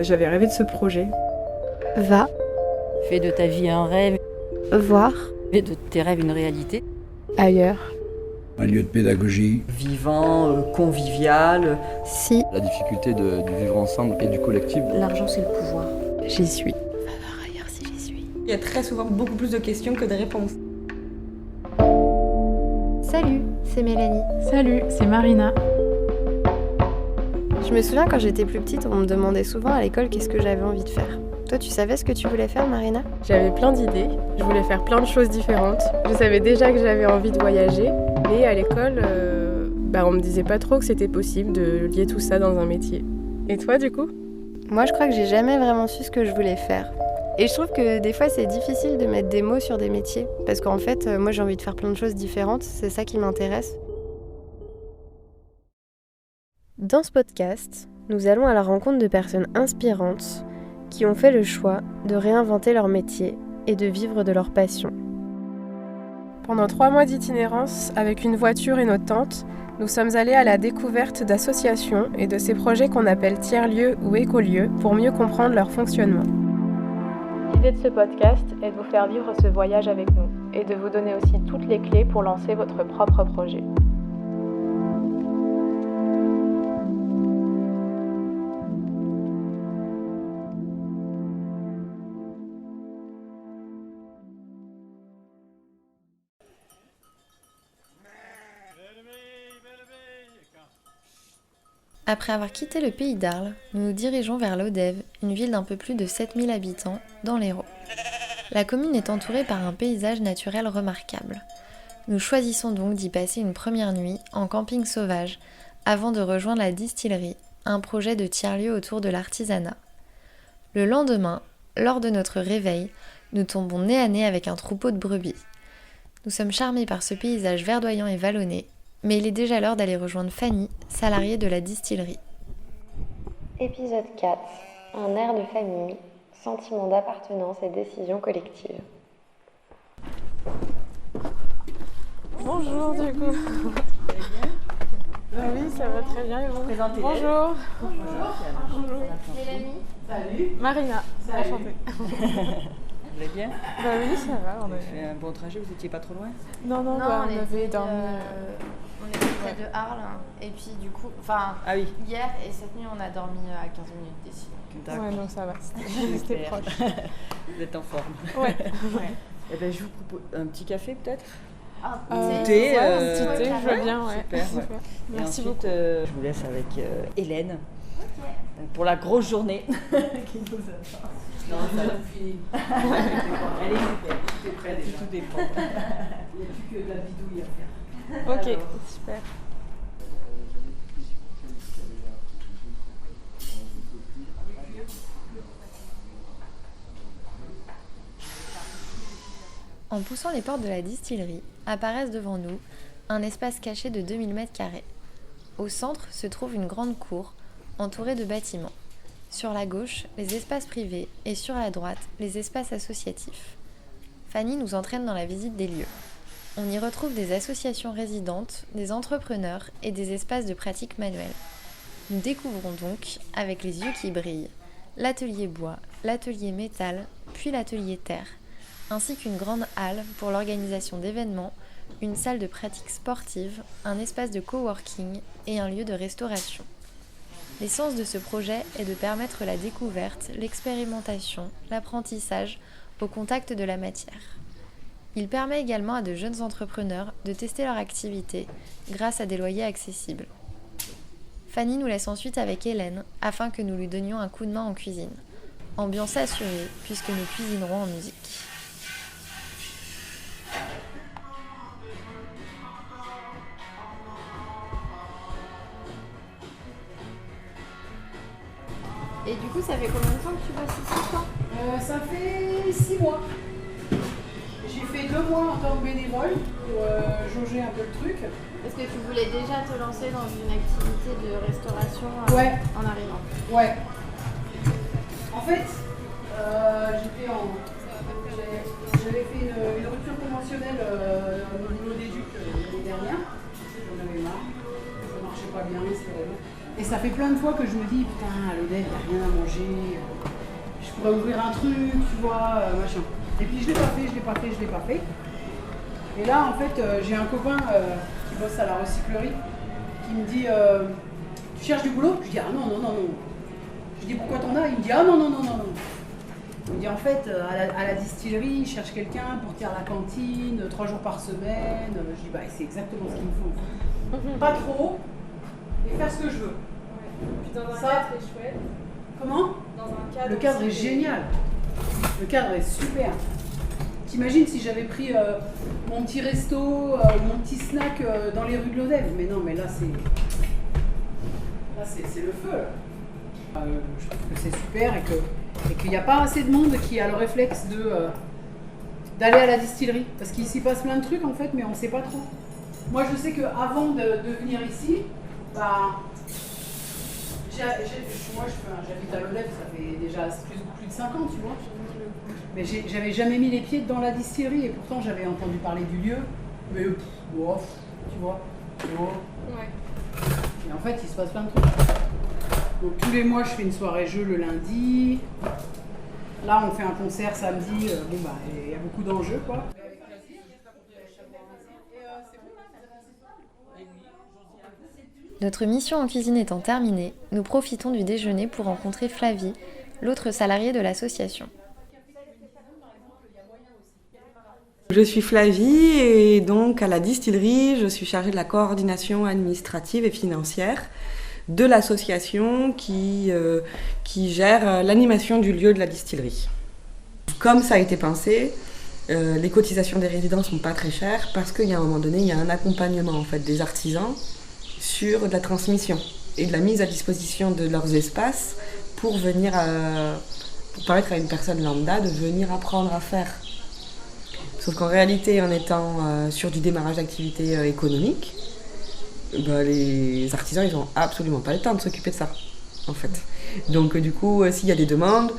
J'avais rêvé de ce projet. Va. Fais de ta vie un rêve. Voir. Fais de tes rêves une réalité. Ailleurs. Un lieu de pédagogie. Vivant, convivial. Si. La difficulté du vivre ensemble et du collectif. L'argent, c'est le pouvoir. J'y suis. Va voir ailleurs si j'y suis. Il y a très souvent beaucoup plus de questions que de réponses. Salut, c'est Mélanie. Salut, c'est Marina. Je me souviens quand j'étais plus petite, on me demandait souvent à l'école qu'est-ce que j'avais envie de faire. Toi, tu savais ce que tu voulais faire, Marina ? J'avais plein d'idées, je voulais faire plein de choses différentes. Je savais déjà que j'avais envie de voyager, mais à l'école, on me disait pas trop que c'était possible de lier tout ça dans un métier. Et toi, du coup ? Moi, je crois que j'ai jamais vraiment su ce que je voulais faire. Et je trouve que des fois, c'est difficile de mettre des mots sur des métiers. Parce qu'en fait, moi, j'ai envie de faire plein de choses différentes. C'est ça qui m'intéresse. Dans ce podcast, nous allons à la rencontre de personnes inspirantes qui ont fait le choix de réinventer leur métier et de vivre de leur passion. Pendant 3 mois d'itinérance, avec une voiture et notre tente, nous sommes allés à la découverte d'associations et de ces projets qu'on appelle tiers-lieux ou écolieux pour mieux comprendre leur fonctionnement. L'idée de ce podcast est de vous faire vivre ce voyage avec nous et de vous donner aussi toutes les clés pour lancer votre propre projet. Après avoir quitté le pays d'Arles, nous nous dirigeons vers Lodève, une ville d'un peu plus de 7000 habitants, dans l'Hérault. La commune est entourée par un paysage naturel remarquable. Nous choisissons donc d'y passer une première nuit en camping sauvage, avant de rejoindre la distillerie, un projet de tiers-lieu autour de l'artisanat. Le lendemain, lors de notre réveil, nous tombons nez à nez avec un troupeau de brebis. Nous sommes charmés par ce paysage verdoyant et vallonné, mais il est déjà l'heure d'aller rejoindre Fanny, salariée de la distillerie. Épisode 4. Un air de famille, sentiment d'appartenance et décision collective. Bonjour du coup. Oui, ça va très bien. Et vous ? Bonjour. Bonjour. Mélanie. Salut. Marina, enchantée. Vous allez bien ? Oui, ça va. Vous avez fait un bon trajet, vous étiez pas trop loin ? Non, on avait dormi. On était près de Arles, et puis du coup, hier et cette nuit, on a dormi à 15 minutes d'ici. Ouais, non, ça va, c'était proche. Vous êtes en forme. Ouais. Eh ben, je vous propose un petit café peut-être ? Un thé, un petit thé, je veux bien, ouais. Super, ouais. Merci ensuite, beaucoup. Je vous laisse avec Hélène pour la grosse journée qui nous attend. Non, ça va finir. Elle est super, tout est prêt déjà. Tout dépend. Il n'y a plus que de la bidouille à faire. Ok, Alors, super. En poussant les portes de la distillerie, apparaissent devant nous un espace caché de 2000 m². Au centre se trouve une grande cour, entourée de bâtiments. Sur la gauche, les espaces privés et sur la droite, les espaces associatifs. Fanny nous entraîne dans la visite des lieux. On y retrouve des associations résidentes, des entrepreneurs et des espaces de pratique manuelle. Nous découvrons donc, avec les yeux qui brillent, l'atelier bois, l'atelier métal, puis l'atelier terre, ainsi qu'une grande halle pour l'organisation d'événements, une salle de pratique sportive, un espace de coworking et un lieu de restauration. L'essence de ce projet est de permettre la découverte, l'expérimentation, l'apprentissage au contact de la matière. Il permet également à de jeunes entrepreneurs de tester leur activité grâce à des loyers accessibles. Fanny nous laisse ensuite avec Hélène afin que nous lui donnions un coup de main en cuisine. Ambiance assurée puisque nous cuisinerons en musique. Et du coup, ça fait combien de temps que tu bosses ici, toi ? Ça fait 6 mois. J'ai fait 2 mois en tant que bénévole pour jauger un peu le truc. Est-ce que tu voulais déjà te lancer dans une activité de restauration en arrivant ? Ouais. En fait, j'avais fait une rupture conventionnelle au niveau des jupes l'année dernière. J'en avais marre. Ça marchait pas bien, c'était Et ça fait plein de fois que je me dis, putain, à l'ODEV, il n'y a rien à manger. Je pourrais ouvrir un truc, tu vois, machin. Et puis je l'ai pas fait. Et là, en fait, j'ai un copain qui bosse à la recyclerie qui me dit, tu cherches du boulot? Je dis, ah non. Je dis, pourquoi t'en as? Il me dit, ah non. Il me dit, en fait, à la distillerie, il cherche quelqu'un pour tenir la cantine 3 jours par semaine. Je dis, bah c'est exactement ce qu'il me faut. Pas trop, et faire ce que je veux. Puis dans un Ça, cadre très chouette. Comment? Dans un cadre Le cadre est aussi, génial. Le cadre est super. T'imagines si j'avais pris mon petit resto, mon petit snack dans les rues de l'Odève. Mais non, mais là c'est le feu. Là. Je trouve que c'est super et qu'il n'y a pas assez de monde qui a le réflexe d'aller à la distillerie. Parce qu'il s'y passe plein de trucs en fait, mais on ne sait pas trop. Moi je sais qu'avant de venir ici, bah, j'habite à l'Odève, ça fait déjà plus de 5 ans, tu vois. Mais j'avais jamais mis les pieds dans la distillerie et pourtant j'avais entendu parler du lieu. Mais tu vois. Ouais. Et en fait, il se passe plein de trucs. Donc tous les mois, je fais une soirée jeu le lundi. Là, on fait un concert samedi. Il y a beaucoup d'enjeux, quoi. Notre mission en cuisine étant terminée, nous profitons du déjeuner pour rencontrer Flavie, l'autre salariée de l'association. Je suis Flavie et donc à la distillerie, je suis chargée de la coordination administrative et financière de l'association qui gère l'animation du lieu de la distillerie. Comme ça a été pensé, les cotisations des résidents ne sont pas très chères parce qu'à un moment donné, il y a un accompagnement en fait, des artisans sur de la transmission et de la mise à disposition de leurs espaces pour permettre à une personne lambda de venir apprendre à faire. Sauf qu'en réalité, en étant sur du démarrage d'activité économique, les artisans, ils n'ont absolument pas le temps de s'occuper de ça, en fait. Donc du coup, s'il y a des demandes,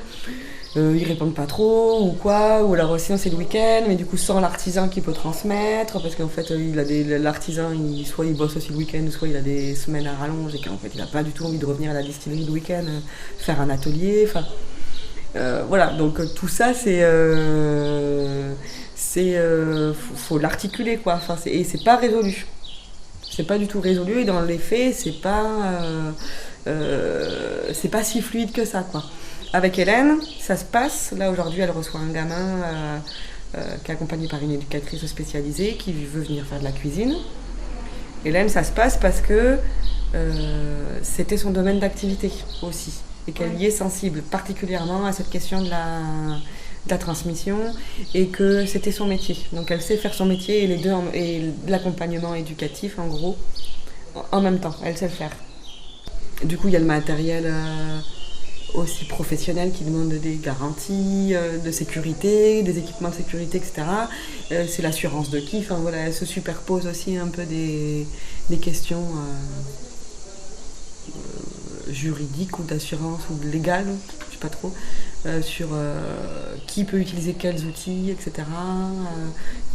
ils répondent pas trop ou quoi, ou alors sinon c'est le week-end, mais du coup sans l'artisan qui peut transmettre, parce qu'en fait l'artisan, soit il bosse aussi le week-end, soit il a des semaines à rallonge et qu'en fait il n'a pas du tout envie de revenir à la distillerie le week-end, faire un atelier, enfin... voilà, donc tout ça faut l'articuler quoi, enfin, et c'est pas résolu. C'est pas du tout résolu et dans les faits, c'est pas si fluide que ça quoi. Avec Hélène, ça se passe. Là aujourd'hui, elle reçoit un gamin qui est accompagné par une éducatrice spécialisée qui veut venir faire de la cuisine. Hélène, ça se passe parce que c'était son domaine d'activité aussi et qu'elle y est sensible particulièrement à cette question de la transmission et que c'était son métier. Donc elle sait faire son métier et les deux et l'accompagnement éducatif en gros en même temps, elle sait le faire. Du coup, il y a le matériel aussi professionnel qui demande des garanties de sécurité, des équipements de sécurité, etc. C'est l'assurance de qui, enfin voilà, elle se superpose aussi un peu des questions juridiques ou d'assurance ou légales, je sais pas trop, sur qui peut utiliser quels outils, etc.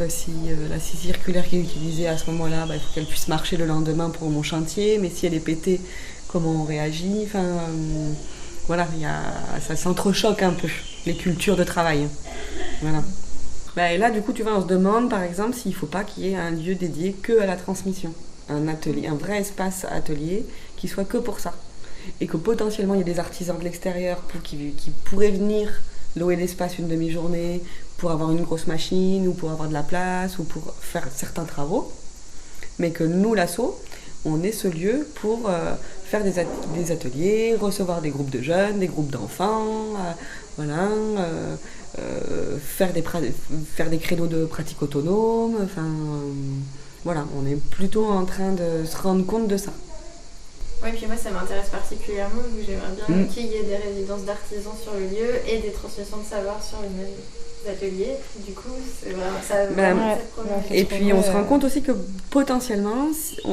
Si la scie circulaire qui est utilisée à ce moment-là, il faut qu'elle puisse marcher le lendemain pour mon chantier, mais si elle est pétée, comment on réagit, enfin... Voilà, ça s'entrechoque un peu, les cultures de travail. Voilà. Et là, du coup, tu vois, on se demande, par exemple, s'il ne faut pas qu'il y ait un lieu dédié que à la transmission. Un atelier, un vrai espace atelier qui soit que pour ça. Et que potentiellement, il y ait des artisans de l'extérieur qui pourraient venir louer l'espace une demi-journée pour avoir une grosse machine ou pour avoir de la place ou pour faire certains travaux. Mais que nous, l'asso, on ait ce lieu pour... faire des ateliers, recevoir des groupes de jeunes, des groupes d'enfants, faire des créneaux de pratique autonome, voilà, on est plutôt en train de se rendre compte de ça. Oui, puis moi ça m'intéresse particulièrement, vu que j'aimerais bien qu'il y ait des résidences d'artisans sur le lieu et des transmissions de savoir sur les mêmes ateliers. Du coup, c'est vraiment ça. Et puis on se rend compte aussi que potentiellement,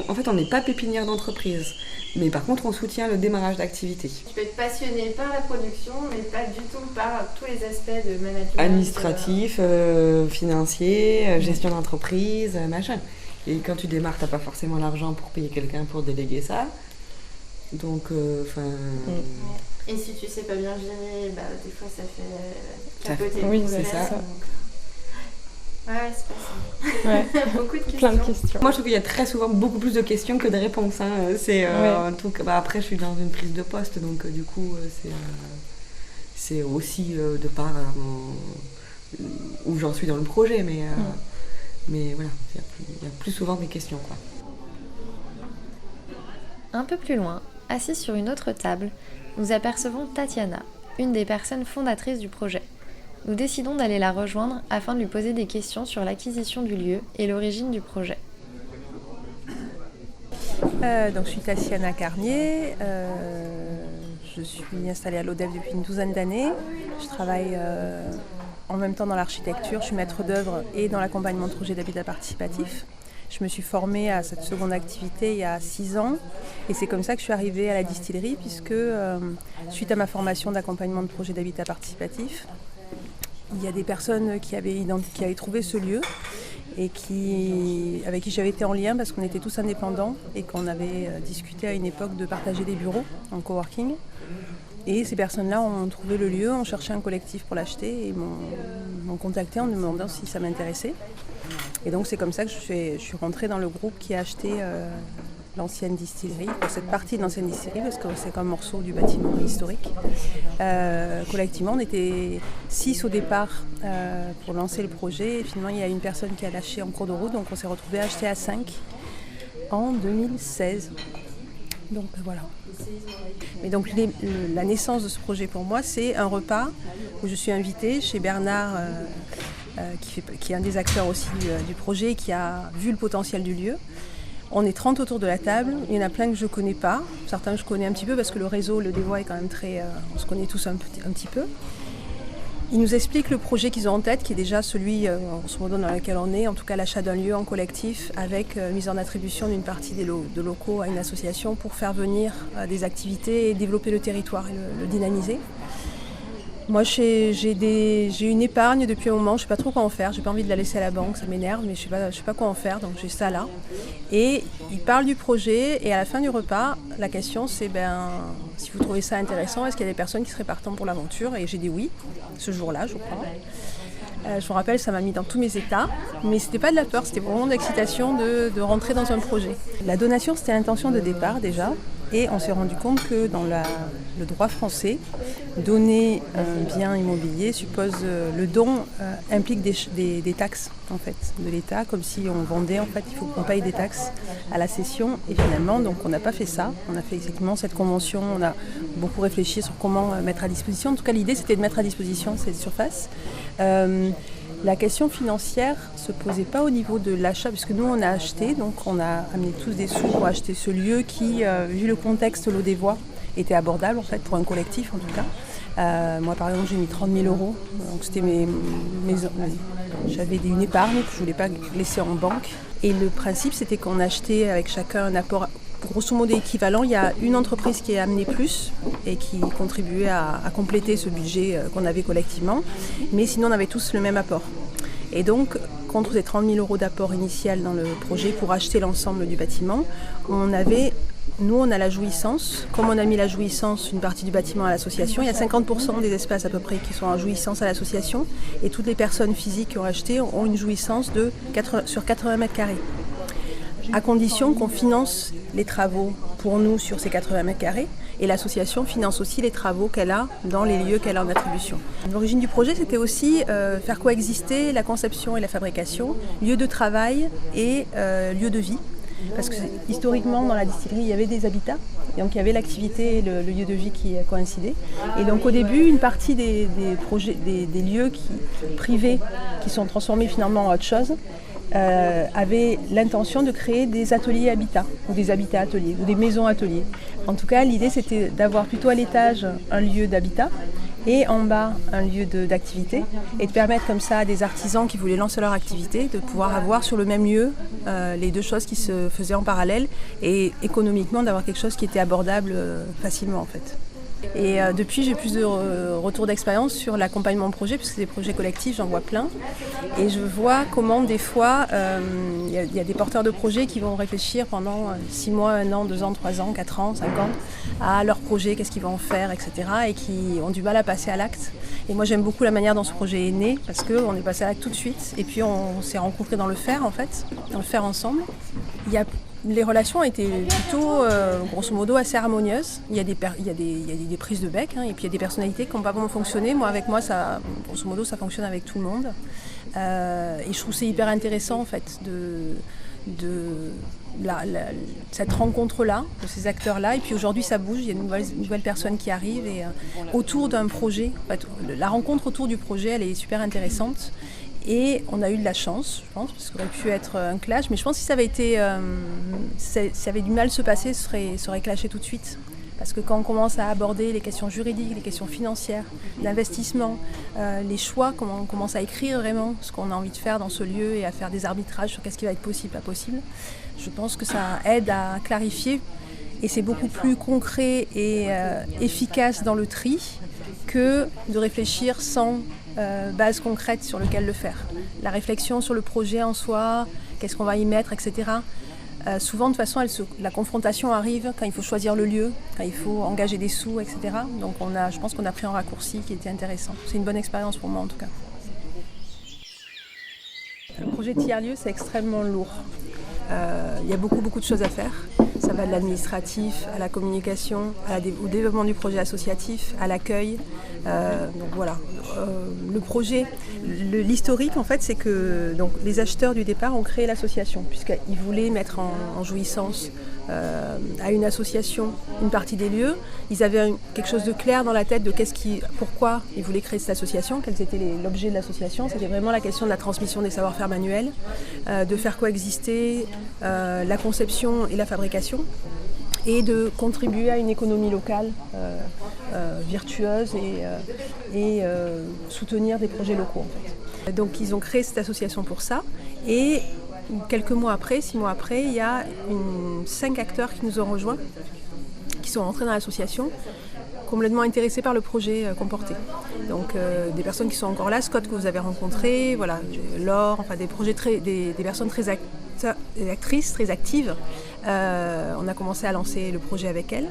en fait, on n'est pas pépinière d'entreprise. Mais par contre, on soutient le démarrage d'activité. Tu peux être passionné par la production, mais pas du tout par tous les aspects de management. Administratif, financier, gestion d'entreprise, machin. Et quand tu démarres, tu n'as pas forcément l'argent pour payer quelqu'un pour déléguer ça. Donc, Et si tu sais pas bien gérer, des fois ça fait capoter. Oui, c'est ça. Ouais, c'est pas ça. Ouais. Beaucoup de questions. Plein de questions. Moi, je trouve qu'il y a très souvent beaucoup plus de questions que de réponses. Un truc, après, je suis dans une prise de poste, donc du coup, c'est aussi de par où j'en suis dans le projet, mais voilà, il y a plus souvent des questions, quoi. Un peu plus loin, assise sur une autre table, nous apercevons Tatiana, une des personnes fondatrices du projet. Nous décidons d'aller la rejoindre afin de lui poser des questions sur l'acquisition du lieu et l'origine du projet. Donc je suis Tatiana Carnier, je suis installée à l'ODEV depuis une douzaine d'années. Je travaille en même temps dans l'architecture, je suis maître d'œuvre et dans l'accompagnement de projets d'habitat participatif. Je me suis formée à cette seconde activité il y a 6 ans et c'est comme ça que je suis arrivée à la distillerie puisque suite à ma formation d'accompagnement de projets d'habitat participatif, il y a des personnes qui avaient trouvé ce lieu et avec qui j'avais été en lien parce qu'on était tous indépendants et qu'on avait discuté à une époque de partager des bureaux en coworking. Et ces personnes-là ont trouvé le lieu, ont cherché un collectif pour l'acheter et m'ont contacté en me demandant si ça m'intéressait. Et donc c'est comme ça que je suis rentrée dans le groupe qui a acheté l'ancienne distillerie, cette partie de l'ancienne distillerie, parce que c'est comme un morceau du bâtiment historique. Collectivement, on était 6 au départ pour lancer le projet. Et finalement, il y a une personne qui a lâché en cours de route, donc on s'est retrouvés à acheter à 5 en 2016. Donc voilà. Mais donc la naissance de ce projet pour moi, c'est un repas où je suis invitée chez Bernard, qui est un des acteurs aussi du projet, qui a vu le potentiel du lieu. On est 30 autour de la table, il y en a plein que je ne connais pas, certains je connais un petit peu parce que le réseau, le Dévois est quand même très... on se connaît tous un petit peu. Ils nous expliquent le projet qu'ils ont en tête, qui est déjà celui en ce moment dans lequel on est, en tout cas l'achat d'un lieu en collectif avec mise en attribution d'une partie de locaux à une association pour faire venir des activités et développer le territoire et le dynamiser. Moi, j'ai une épargne depuis un moment, je ne sais pas trop quoi en faire, j'ai pas envie de la laisser à la banque, ça m'énerve, mais je sais pas quoi en faire, donc j'ai ça là. Et ils parlent du projet et à la fin du repas, la question c'est si vous trouvez ça intéressant, est-ce qu'il y a des personnes qui seraient partantes pour l'aventure? Et j'ai dit oui, ce jour-là, je crois. Je vous rappelle, ça m'a mis dans tous mes états, mais c'était pas de la peur, c'était vraiment de l'excitation de rentrer dans un projet. La donation, c'était l'intention de départ déjà. Et on s'est rendu compte que dans le droit français, donner un bien immobilier suppose le don implique des taxes en fait de l'État, comme si on vendait en fait, il faut qu'on paye des taxes à la cession. Et finalement, donc on n'a pas fait ça. On a fait exactement cette convention. On a beaucoup réfléchi sur comment mettre à disposition. En tout cas, l'idée c'était de mettre à disposition cette surface. La question financière ne se posait pas au niveau de l'achat, puisque nous on a acheté, donc on a amené tous des sous pour acheter ce lieu qui, vu le contexte l'Odévois, était abordable en fait pour un collectif en tout cas. Moi par exemple j'ai mis 30 000 €, donc c'était j'avais une épargne que je ne voulais pas laisser en banque. Et le principe c'était qu'on achetait avec chacun un apport grosso modo équivalent. Il y a une entreprise qui a amené plus et qui contribuait à compléter ce budget qu'on avait collectivement, mais sinon on avait tous le même apport. Et donc, contre ces 30 000 € d'apport initial dans le projet pour acheter l'ensemble du bâtiment, on a la jouissance. Comme on a mis la jouissance, une partie du bâtiment à l'association, il y a 50% des espaces à peu près qui sont en jouissance à l'association, et toutes les personnes physiques qui ont acheté ont une jouissance sur 80 mètres carrés. À condition qu'on finance les travaux pour nous sur ces 80 mètres carrés et l'association finance aussi les travaux qu'elle a dans les lieux qu'elle a en attribution. L'origine du projet, c'était aussi faire coexister la conception et la fabrication, lieu de travail et lieu de vie. Parce que historiquement, dans la distillerie, il y avait des habitats, et donc il y avait l'activité et le lieu de vie qui coïncidaient. Et donc au début, une partie des lieux privés qui sont transformés finalement en autre chose, avait l'intention de créer des ateliers habitats, ou des habitats ateliers, ou des maisons ateliers. En tout cas, l'idée c'était d'avoir plutôt à l'étage un lieu d'habitat et en bas un lieu d'activité, et de permettre comme ça à des artisans qui voulaient lancer leur activité de pouvoir avoir sur le même lieu les deux choses qui se faisaient en parallèle, et économiquement d'avoir quelque chose qui était abordable facilement en fait. Et depuis, j'ai plus de retours d'expérience sur l'accompagnement de projet, puisque c'est des projets collectifs, j'en vois plein. Et je vois comment des fois, il y a des porteurs de projets qui vont réfléchir pendant 6 mois, 1 an, 2 ans, 3 ans, 4 ans, 5 ans à leur projet, qu'est-ce qu'ils vont en faire, etc. Et qui ont du mal à passer à l'acte. Et moi, j'aime beaucoup la manière dont ce projet est né, parce qu'on est passé à l'acte tout de suite. Et puis, on s'est rencontrés dans le faire, en fait, dans le faire ensemble. Les relations étaient plutôt, grosso modo, assez harmonieuses. Il y a des prises de bec, et puis il y a des personnalités qui n'ont pas vraiment fonctionné. Avec moi, ça, grosso modo, ça fonctionne avec tout le monde. Et je trouve que c'est hyper intéressant, en fait, cette rencontre-là, de ces acteurs-là. Et puis aujourd'hui, ça bouge, il y a une nouvelle personne qui arrive. Et autour d'un projet, en fait, la rencontre autour du projet, elle est super intéressante. Et on a eu de la chance, je pense, parce qu'il aurait pu être un clash. Mais je pense que si ça avait été, ça avait du mal se passer, ça aurait clashé tout de suite. Parce que quand on commence à aborder les questions juridiques, les questions financières, l'investissement, les choix, comment on commence à écrire vraiment ce qu'on a envie de faire dans ce lieu et à faire des arbitrages sur qu'est-ce qui va être possible, pas possible, je pense que ça aide à clarifier. Et c'est beaucoup plus concret et efficace dans le tri que de réfléchir sans base concrète sur lequel le faire. La réflexion sur le projet en soi, qu'est-ce qu'on va y mettre, etc. Souvent, de toute façon, la confrontation arrive quand il faut choisir le lieu, quand il faut engager des sous, etc. Donc je pense qu'on a pris un raccourci qui était intéressant. C'est une bonne expérience pour moi en tout cas. Le projet tiers-lieu, c'est extrêmement lourd. Il y a beaucoup de choses à faire. Ça va de l'administratif à la communication, au développement du projet associatif, à l'accueil. Donc voilà. Le projet, l'historique en fait, c'est que donc, les acheteurs du départ ont créé l'association puisqu'ils voulaient mettre en jouissance à une association une partie des lieux. Ils avaient quelque chose de clair dans la tête de pourquoi ils voulaient créer cette association, quels étaient l'objet de l'association. C'était vraiment la question de la transmission des savoir-faire manuels, de faire coexister la conception et la fabrication, et de contribuer à une économie locale virtueuse et soutenir des projets locaux en fait. Donc ils ont créé cette association pour ça, et quelques mois après, 6 mois après, il y a 5 acteurs qui nous ont rejoints, qui sont rentrés dans l'association, complètement intéressés par le projet qu'on portait. Donc des personnes qui sont encore là, Scott que vous avez rencontré, voilà, Laure, enfin des personnes très actrices, très actives. On a commencé à lancer le projet avec elles.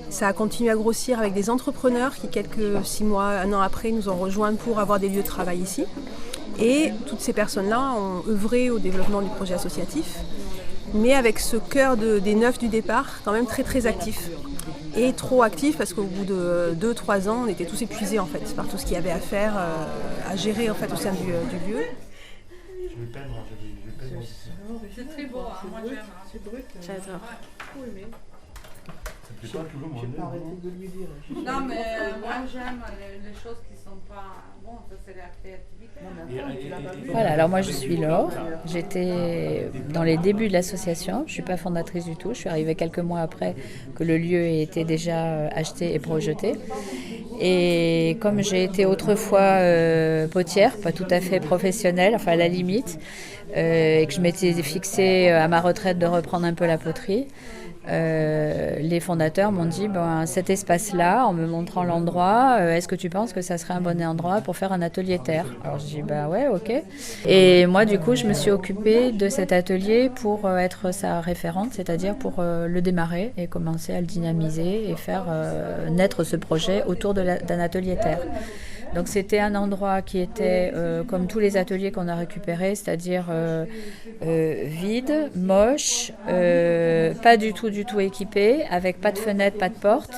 Ça a continué à grossir avec des entrepreneurs qui, 6 mois, 1 an après, nous ont rejoints pour avoir des lieux de travail ici. Et toutes ces personnes-là ont œuvré au développement du projet associatif, mais avec ce cœur des neufs du départ, quand même très actif. Et trop actif parce qu'au bout de 2-3 ans, on était tous épuisés en fait, par tout ce qu'il y avait à faire, à gérer en fait, au sein du lieu. Je vais peindre, c'est très beau, hein. Moi j'aime. C'est brut. J'adore. C'est plutôt toujours mon pas arrêter de lui dire. Non, mais moi j'aime les choses qui sont pas. Bon, ça c'est la créativité. Voilà, alors moi je suis Laure. J'étais dans les débuts de l'association. Je ne suis pas fondatrice du tout. Je suis arrivée quelques mois après que le lieu ait été déjà acheté et projeté. Et comme j'ai été autrefois potière, pas tout à fait professionnelle, enfin à la limite, et que je m'étais fixée à ma retraite de reprendre un peu la poterie, les fondateurs m'ont dit cet espace-là, en me montrant l'endroit, est-ce que tu penses que ça serait un bon endroit pour faire un atelier terre? Alors je dis ouais, ok. Et moi du coup je me suis occupée de cet atelier pour être sa référente, c'est-à-dire pour le démarrer et commencer à le dynamiser et faire naître ce projet autour d'un atelier terre. Donc c'était un endroit qui était comme tous les ateliers qu'on a récupérés, c'est-à-dire vide, moche, pas du tout équipé, avec pas de fenêtre, pas de porte.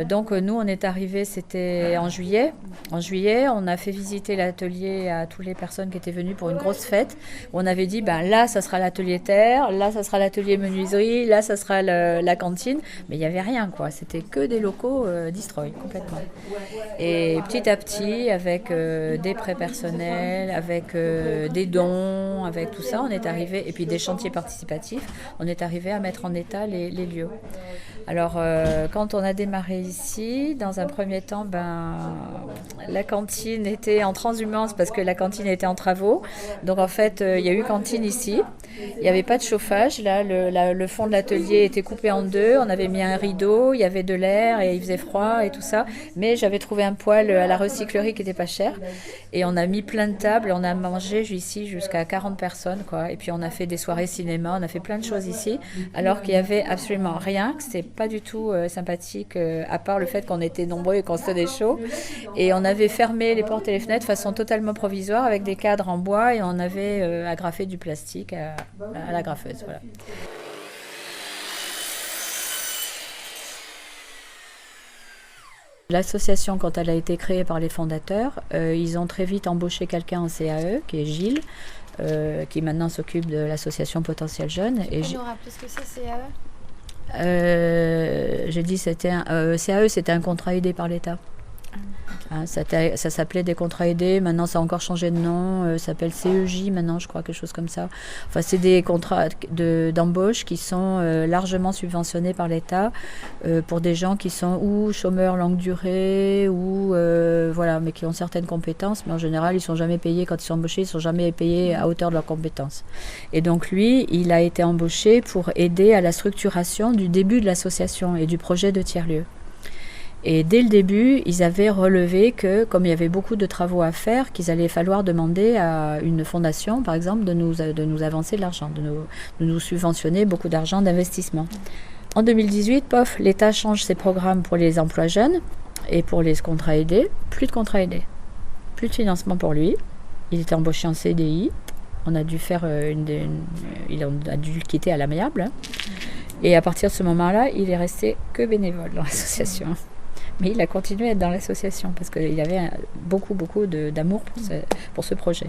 Donc nous on est arrivés, c'était en juillet. En juillet, on a fait visiter l'atelier à toutes les personnes qui étaient venues pour une grosse fête. On avait dit là ça sera l'atelier terre, là ça sera l'atelier menuiserie, là ça sera la cantine, mais il n'y avait rien quoi. C'était que des locaux destroy complètement. Et petit à petit, avec des prêts personnels, avec des dons, avec tout ça, on est arrivé, et puis des chantiers participatifs, on est arrivé à mettre en état les lieux. Alors, quand on a démarré ici, dans un premier temps, la cantine était en transhumance parce que la cantine était en travaux. Donc, en fait, il y a eu cantine ici. Il n'y avait pas de chauffage. Là, le fond de l'atelier était coupé en deux. On avait mis un rideau, il y avait de l'air et il faisait froid et tout ça. Mais j'avais trouvé un poêle à la recyclerie qui n'était pas cher. Et on a mis plein de tables. On a mangé ici jusqu'à 40 personnes, quoi. Et puis, on a fait des soirées cinéma. On a fait plein de choses ici. Alors qu'il n'y avait absolument rien, que c'était pas du tout sympathique, à part le fait qu'on était nombreux et qu'on se tenait chaud. Et on avait fermé les portes et les fenêtres de façon totalement provisoire avec des cadres en bois et on avait agrafé du plastique à la graffeuse. Voilà. L'association, quand elle a été créée par les fondateurs, ils ont très vite embauché quelqu'un en CAE, qui est Gilles, qui maintenant s'occupe de l'association Potentiel Jeune. Tu peux nous rappeler ce que c'est CAE ? J'ai dit CAE, c'était un contrat aidé par l'État. Hein, ça s'appelait des contrats aidés, maintenant ça a encore changé de nom, ça s'appelle CEJ maintenant, je crois, quelque chose comme ça. Enfin, c'est des contrats d'embauche qui sont largement subventionnés par l'État pour des gens qui sont ou chômeurs longue durée ou voilà, mais qui ont certaines compétences, mais en général ils sont jamais payés quand ils sont embauchés, ils sont jamais payés à hauteur de leurs compétences. Et donc lui, il a été embauché pour aider à la structuration du début de l'association et du projet de tiers-lieu. Et dès le début, ils avaient relevé que, comme il y avait beaucoup de travaux à faire, qu'il allait falloir demander à une fondation, par exemple, de nous avancer de l'argent, de nous subventionner beaucoup d'argent d'investissement. En 2018, l'État change ses programmes pour les emplois jeunes et pour les contrats aidés. Plus de contrats aidés, plus de financement pour lui. Il était embauché en CDI. On a dû faire il a dû le quitter à l'amiable. Et à partir de ce moment-là, il est resté que bénévole dans l'association. Mais il a continué à être dans l'association parce qu'il avait beaucoup d'amour pour ce projet.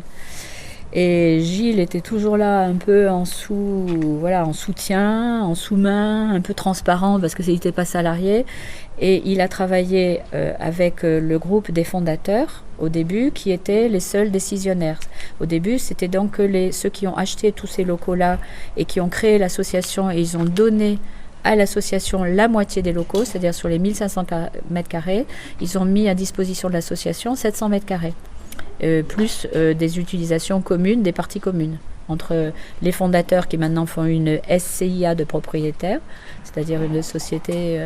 Et Gilles était toujours là un peu en soutien, en sous-main, un peu transparent parce qu'il n'était pas salarié. Et il a travaillé avec le groupe des fondateurs au début qui étaient les seuls décisionnaires. Au début, c'était donc ceux qui ont acheté tous ces locaux-là et qui ont créé l'association et ils ont donné à l'association la moitié des locaux, c'est-à-dire sur les 1500 m², ils ont mis à disposition de l'association 700 m², plus des utilisations communes, des parties communes, entre les fondateurs qui maintenant font une SCIA de propriétaires, c'est-à-dire une société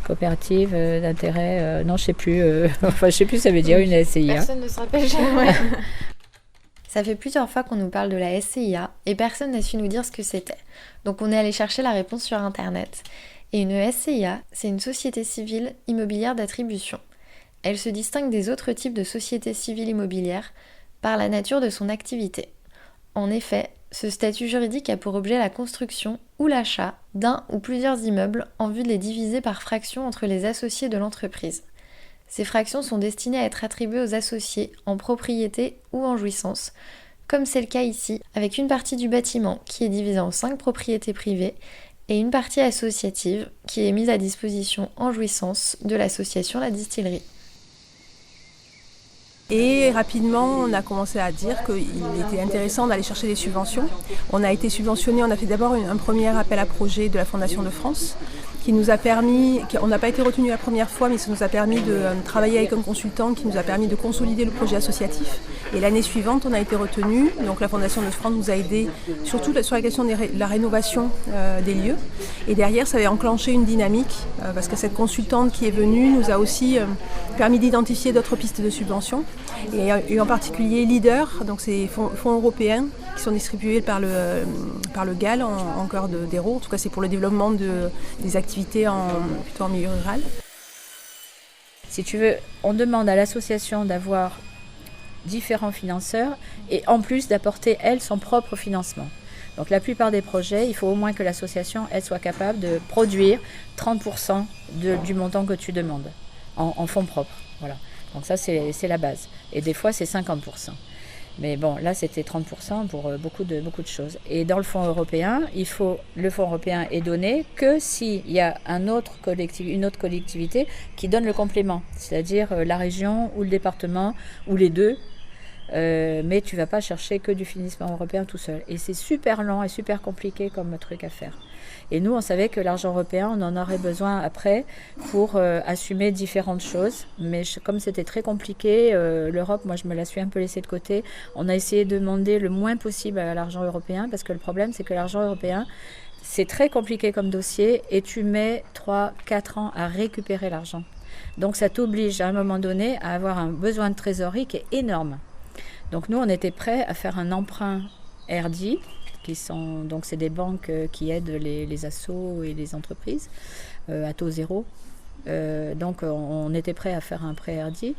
coopérative d'intérêt, non je sais plus, je sais plus ça veut dire une SCIA. Personne ne se rappelle jamais. Ça fait plusieurs fois qu'on nous parle de la SCIA et personne n'a su nous dire ce que c'était. Donc on est allé chercher la réponse sur internet. Et une SCIA, c'est une société civile immobilière d'attribution. Elle se distingue des autres types de sociétés civiles immobilières par la nature de son activité. En effet, ce statut juridique a pour objet la construction ou l'achat d'un ou plusieurs immeubles en vue de les diviser par fractions entre les associés de l'entreprise. Ces fractions sont destinées à être attribuées aux associés en propriété ou en jouissance, comme c'est le cas ici, avec une partie du bâtiment qui est divisée en 5 propriétés privées et une partie associative qui est mise à disposition en jouissance de l'association La Distillerie. Et rapidement, on a commencé à dire qu'il était intéressant d'aller chercher des subventions. On a été subventionné, on a fait d'abord un premier appel à projet de la Fondation de France qui nous a permis, on n'a pas été retenu la première fois, mais ça nous a permis de travailler avec un consultant qui nous a permis de consolider le projet associatif. Et l'année suivante, on a été retenu. Donc la Fondation de France nous a aidés surtout sur la question de la rénovation des lieux. Et derrière, ça avait enclenché une dynamique parce que cette consultante qui est venue nous a aussi permis d'identifier d'autres pistes de subvention. Et en particulier Leader, donc c'est fonds européens qui sont distribués par le GAL en cœur d'Hérault. En tout cas, c'est pour le développement des activités plutôt en milieu rural. Si tu veux, on demande à l'association d'avoir différents financeurs et en plus d'apporter, elle, son propre financement. Donc la plupart des projets, il faut au moins que l'association, elle, soit capable de produire 30% du montant que tu demandes en fonds propres. Voilà. Donc ça, c'est la base. Et des fois, c'est 50%. Mais bon, là, c'était 30% pour beaucoup de choses. Et dans le fonds européen, le fonds européen est donné que s'il y a une autre collectivité qui donne le complément, c'est-à-dire la région ou le département ou les deux, mais tu ne vas pas chercher que du financement européen tout seul. Et c'est super lent et super compliqué comme truc à faire. Et nous, on savait que l'argent européen, on en aurait besoin après pour assumer différentes choses. Mais comme c'était très compliqué, l'Europe, moi, je me la suis un peu laissée de côté. On a essayé de demander le moins possible à l'argent européen, parce que le problème, c'est que l'argent européen, c'est très compliqué comme dossier et tu mets 3-4 ans à récupérer l'argent. Donc ça t'oblige à un moment donné à avoir un besoin de trésorerie qui est énorme. Donc nous, on était prêts à faire un emprunt RD, donc c'est des banques qui aident les assos et les entreprises à taux zéro. Donc on était prêts à faire un prêt RD,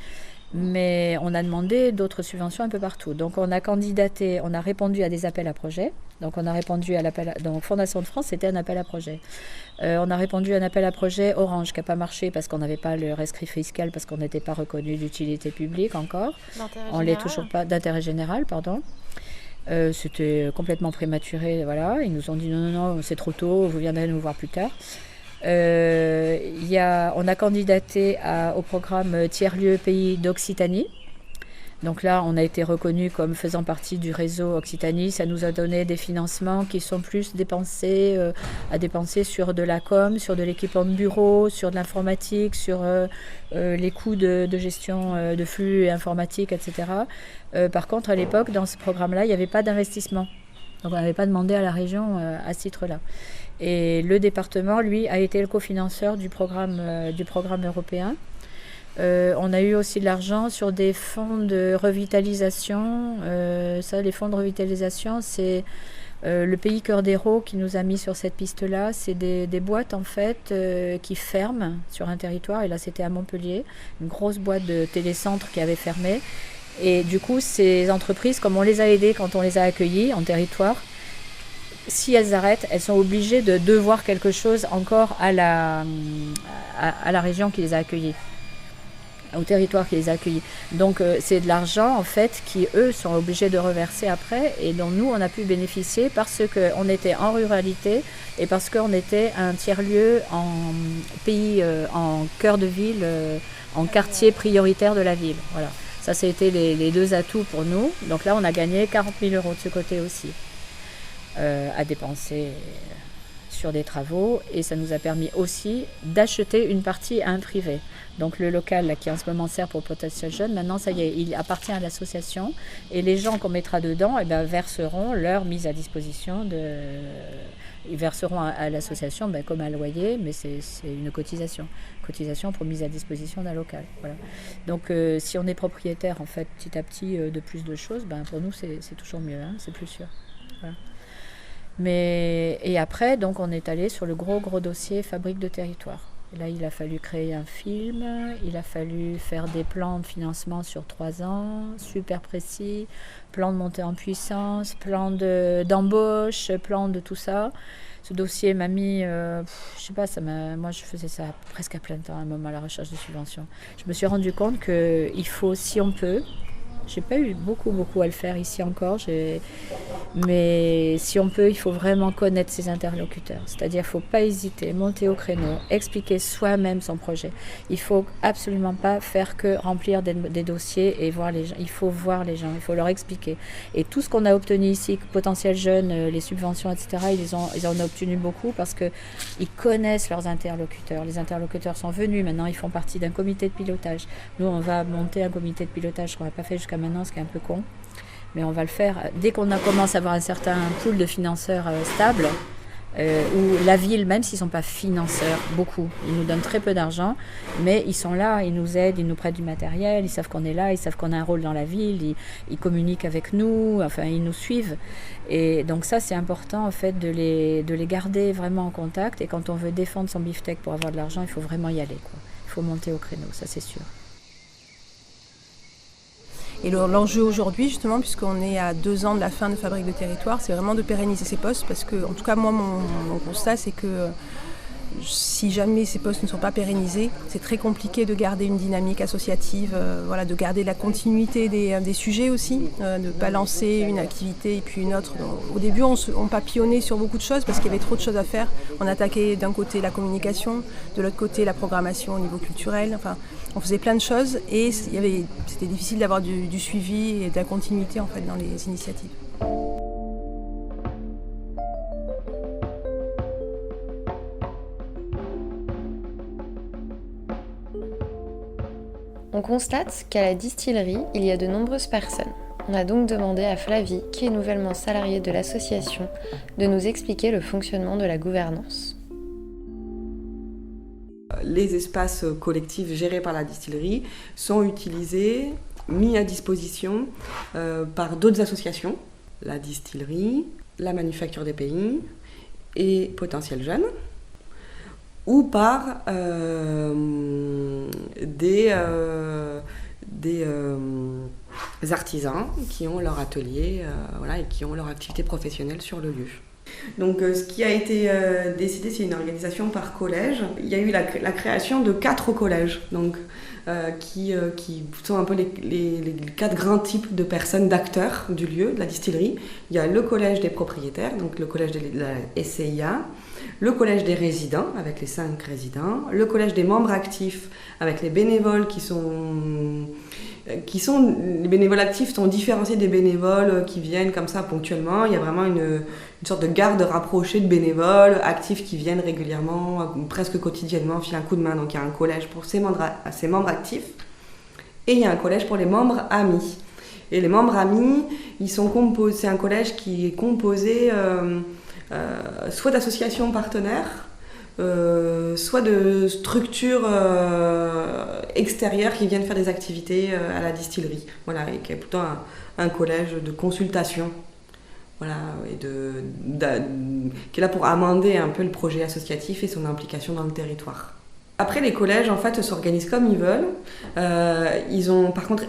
mais on a demandé d'autres subventions un peu partout. Donc on a candidaté, on a répondu à des appels à projets. Donc on a répondu à l'appel, donc Fondation de France, c'était un appel à projet. On a répondu à un appel à projet Orange qui n'a pas marché parce qu'on n'avait pas le rescrit fiscal, parce qu'on n'était pas reconnu d'utilité publique encore. On l'est toujours pas, d'intérêt général, pardon. C'était complètement prématuré, voilà. Ils nous ont dit non, c'est trop tôt, vous viendrez nous voir plus tard. On a candidaté au programme Tiers-lieu pays d'Occitanie. Donc là, on a été reconnu comme faisant partie du réseau Occitanie. Ça nous a donné des financements qui sont plus dépensés sur de la com, sur de l'équipement de bureau, sur de l'informatique, sur les coûts de gestion de flux informatiques, etc. Par contre, à l'époque, dans ce programme-là, il n'y avait pas d'investissement. Donc on n'avait pas demandé à la région à ce titre-là. Et le département, lui, a été le cofinanceur du programme européen. On a eu aussi de l'argent sur des fonds de revitalisation. Les fonds de revitalisation, c'est le pays Cœur d'Hérault qui nous a mis sur cette piste-là. C'est des boîtes en fait qui ferment sur un territoire. Et là, c'était à Montpellier, une grosse boîte de télécentre qui avait fermé. Et du coup, ces entreprises, comme on les a aidées quand on les a accueillies en territoire, si elles arrêtent, elles sont obligées de devoir quelque chose encore à la région qui les a accueillies, au territoire qui les a accueillis. Donc c'est de l'argent en fait qui eux sont obligés de reverser après et dont nous on a pu bénéficier parce qu'on était en ruralité et parce qu'on était un tiers-lieu en pays, en cœur de ville, en quartier prioritaire de la ville. Voilà. Ça c'était les deux atouts pour nous. Donc là on a gagné 40 000 € de ce côté aussi à dépenser sur des travaux et ça nous a permis aussi d'acheter une partie à un privé. Donc le local là, qui en ce moment sert pour Potentiel Jeune, maintenant ça y est, il appartient à l'association et les gens qu'on mettra dedans verseront leur mise à disposition ils verseront à l'association comme un loyer, mais c'est une cotisation pour mise à disposition d'un local. Voilà. Donc si on est propriétaire en fait petit à petit de plus de choses, pour nous c'est toujours mieux, hein, c'est plus sûr. Voilà. Et après, donc, on est allé sur le gros dossier fabrique de territoire. Et là, il a fallu créer un film, il a fallu faire des plans de financement sur 3 ans, super précis, plan de montée en puissance, plan d'embauche, plan de tout ça. Ce dossier m'a mis, je sais pas, moi je faisais ça presque à plein temps à un moment à la recherche de subventions. Je me suis rendu compte qu'il faut, si on peut, j'ai pas eu beaucoup à le faire ici encore, mais si on peut, il faut vraiment connaître ses interlocuteurs. C'est-à-dire, il ne faut pas hésiter, monter au créneau, expliquer soi-même son projet. Il ne faut absolument pas faire que remplir des dossiers et voir les gens. Il faut voir les gens, il faut leur expliquer. Et tout ce qu'on a obtenu ici, Potentiel Jeune, les subventions, etc., ils en ont obtenu beaucoup parce qu'ils connaissent leurs interlocuteurs. Les interlocuteurs sont venus, maintenant ils font partie d'un comité de pilotage. Nous, on va monter un comité de pilotage qu'on n'a pas fait jusqu'à maintenant, ce qui est un peu con. Mais on va le faire dès qu'on commence à avoir un certain pool de financeurs stable, où la ville, même s'ils ne sont pas financeurs, beaucoup, ils nous donnent très peu d'argent, mais ils sont là, ils nous aident, ils nous prêtent du matériel, ils savent qu'on est là, ils savent qu'on a un rôle dans la ville, ils communiquent avec nous, enfin ils nous suivent. Et donc ça c'est important en fait de les garder vraiment en contact, et quand on veut défendre son beefsteak pour avoir de l'argent, il faut vraiment y aller, quoi. Il faut monter au créneau, ça c'est sûr. Et l'enjeu aujourd'hui, justement, puisqu'on est à 2 ans de la fin de Fabrique de Territoire, c'est vraiment de pérenniser ces postes parce que, en tout cas, moi, mon constat, c'est que si jamais ces postes ne sont pas pérennisés, c'est très compliqué de garder une dynamique associative, de garder la continuité des sujets aussi, de ne pas lancer une activité et puis une autre. Donc, au début, on papillonnait sur beaucoup de choses parce qu'il y avait trop de choses à faire. On attaquait d'un côté la communication, de l'autre côté la programmation au niveau culturel. Enfin, on faisait plein de choses et c'était difficile d'avoir du suivi et de la continuité en fait, dans les initiatives. On constate qu'à la distillerie, il y a de nombreuses personnes. On a donc demandé à Flavie, qui est nouvellement salariée de l'association, de nous expliquer le fonctionnement de la gouvernance. Les espaces collectifs gérés par la distillerie sont utilisés, mis à disposition par d'autres associations, la distillerie, la manufacture des pays et Potentiel Jeunes, ou par des artisans qui ont leur atelier et qui ont leur activité professionnelle sur le lieu. Donc ce qui a été décidé, c'est une organisation par collège. Il y a eu la création de 4 collèges, donc, qui sont un peu les 4 grands types de personnes, d'acteurs du lieu, de la distillerie. Il y a le collège des propriétaires, donc le collège de la SCIA, le collège des résidents, avec les 5 résidents, le collège des membres actifs, avec les bénévoles les bénévoles actifs sont différenciés des bénévoles qui viennent comme ça ponctuellement. Il y a vraiment une sorte de garde rapprochée de bénévoles actifs qui viennent régulièrement, presque quotidiennement, filer un coup de main. Donc il y a un collège pour ces membres actifs et il y a un collège pour les membres amis. Et les membres amis, c'est un collège qui est composé soit d'associations partenaires, soit de structures extérieures qui viennent faire des activités à la distillerie. Voilà, et qui est plutôt un collège de consultation. Voilà, et qui est là pour amender un peu le projet associatif et son implication dans le territoire. Après, les collèges, en fait, s'organisent comme ils veulent. Ils ont, par contre,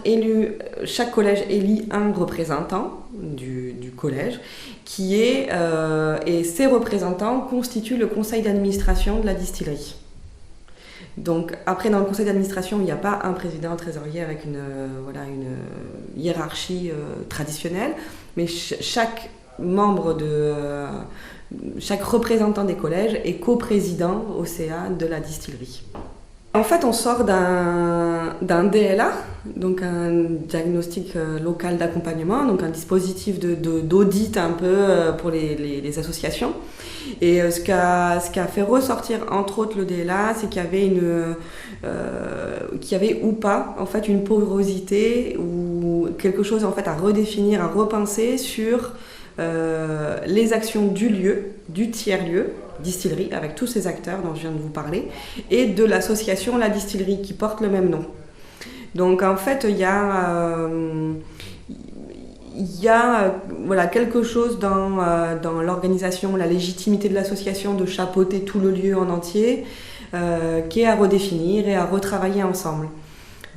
chaque collège élit un représentant du collège, et ces représentants constituent le conseil d'administration de la distillerie. Donc, après, dans le conseil d'administration, il n'y a pas un président, un trésorier avec une hiérarchie traditionnelle, mais chaque représentant des collèges est coprésident au CA de la distillerie. En fait, on sort d'un DLA, donc un diagnostic local d'accompagnement, donc un dispositif d'audit un peu pour les associations. Et ce qu'a fait ressortir entre autres le DLA, c'est qu'il y avait ou pas en fait une porosité ou quelque chose en fait à redéfinir, à repenser sur les actions du lieu, du tiers-lieu, distillerie, avec tous ces acteurs dont je viens de vous parler, et de l'association La Distillerie, qui porte le même nom. Donc en fait, il y a quelque chose dans l'organisation, la légitimité de l'association de chapeauter tout le lieu en entier, qui est à redéfinir et à retravailler ensemble.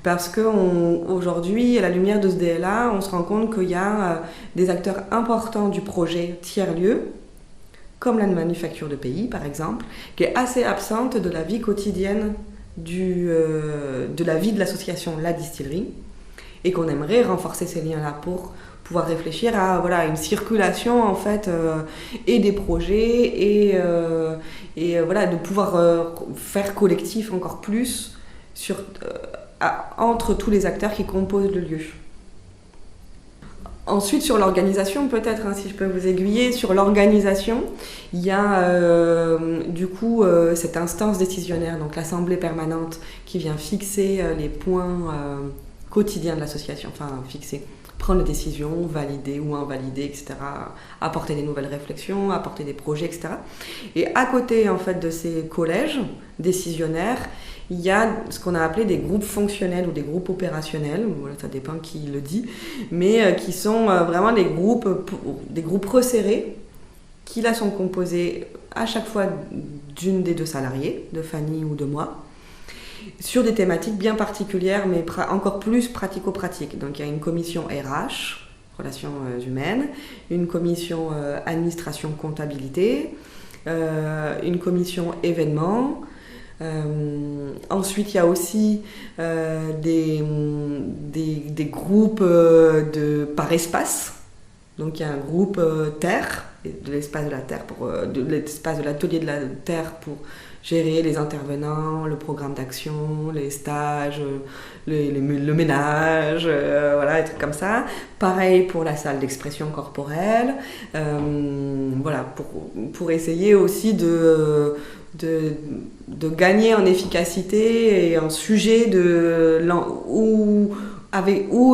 Parce qu'aujourd'hui, à la lumière de ce DLA, on se rend compte qu'il y a des acteurs importants du projet tiers-lieu, comme la manufacture de pays par exemple, qui est assez absente de la vie quotidienne de la vie de l'association La Distillerie, et qu'on aimerait renforcer ces liens-là pour pouvoir réfléchir à une circulation en fait et des projets et de pouvoir faire collectif encore plus entre tous les acteurs qui composent le lieu. Ensuite, sur l'organisation, peut-être, si je peux vous aiguiller, sur l'organisation, il y a cette instance décisionnaire, donc l'Assemblée permanente, qui vient fixer les points quotidiens de l'association, prendre les décisions, valider ou invalider, etc., apporter des nouvelles réflexions, apporter des projets, etc. Et à côté, en fait, de ces collèges décisionnaires, il y a ce qu'on a appelé des groupes fonctionnels ou des groupes opérationnels, ça dépend qui le dit, mais qui sont vraiment des groupes resserrés, qui là sont composés à chaque fois d'une des 2 salariés, de Fanny ou de moi, sur des thématiques bien particulières, mais encore plus pratico-pratiques. Donc il y a une commission RH, relations humaines, une commission administration comptabilité, une commission événements. Ensuite, il y a aussi des groupes par espace. Donc il y a un groupe terre, de l'espace de la terre de l'espace de l'atelier de la terre pour gérer les intervenants, le programme d'action, les stages, le ménage, voilà, des trucs comme ça. Pareil pour la salle d'expression corporelle, voilà, pour essayer aussi de gagner en efficacité et en sujet où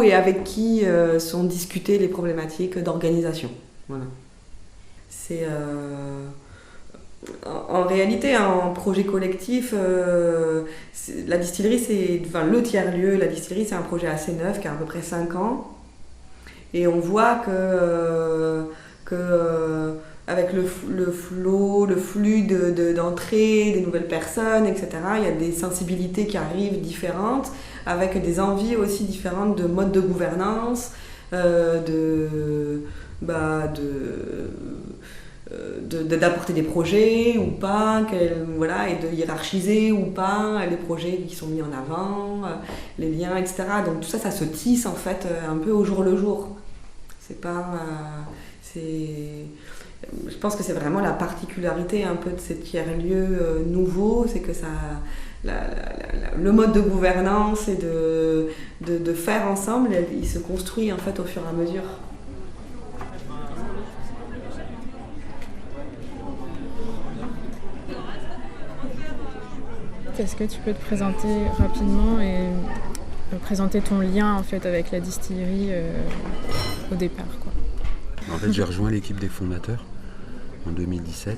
et avec qui sont discutées les problématiques d'organisation. Voilà. C'est en réalité en projet collectif, la distillerie, le tiers-lieu, la distillerie, c'est un projet assez neuf qui a à peu près 5 ans. Et on voit que avec le flux d'entrée, des nouvelles personnes, etc., il y a des sensibilités qui arrivent différentes, avec des envies aussi différentes de modes de gouvernance, d'apporter des projets ou pas, voilà, et de hiérarchiser ou pas les projets qui sont mis en avant, les liens, etc. Donc tout ça, ça se tisse en fait un peu au jour le jour. C'est pas... Je pense que c'est vraiment la particularité un peu de ces tiers-lieux nouveaux, c'est que ça... le mode de gouvernance et de faire ensemble, il se construit en fait au fur et à mesure. Est-ce que tu peux te présenter rapidement et présenter ton lien en fait avec la distillerie au départ, quoi. En fait, j'ai rejoint l'équipe des fondateurs en 2017,